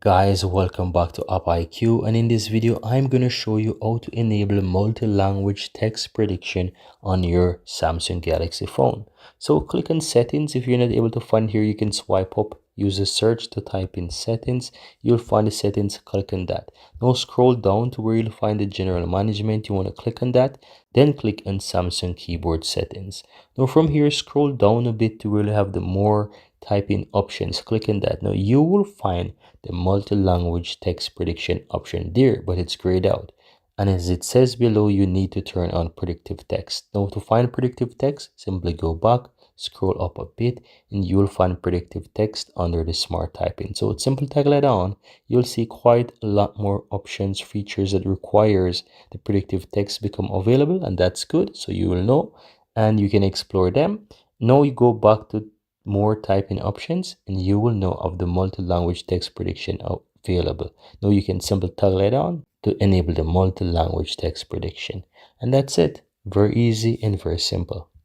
Guys, welcome back to AppIQ, and in this video I'm going to show you how to enable multi-language text prediction on your Samsung Galaxy phone. So click on settings. If you're not able to find here, you can swipe up, use a search to type in settings. You'll find the settings, click on that. Now scroll down to where you'll find the general management. You want to click on that, then click on Samsung keyboard settings. Now from here, scroll down a bit to where you have the more typing options. Click on that. Now you will find the multi-language text prediction option there, but it's grayed out. And as it says below, you need to turn on predictive text. Now to find predictive text, simply go back, scroll up a bit, and you'll find predictive text under the smart typing. So it's simple, toggle it on. You'll see quite a lot more options, features that requires the predictive text become available, and that's good. So you will know, and you can explore them. Now you go back to more typing options and you will know of the multi-language text prediction available. Now you can simply toggle it on to enable the multi-language text prediction. And that's it. Very easy and very simple.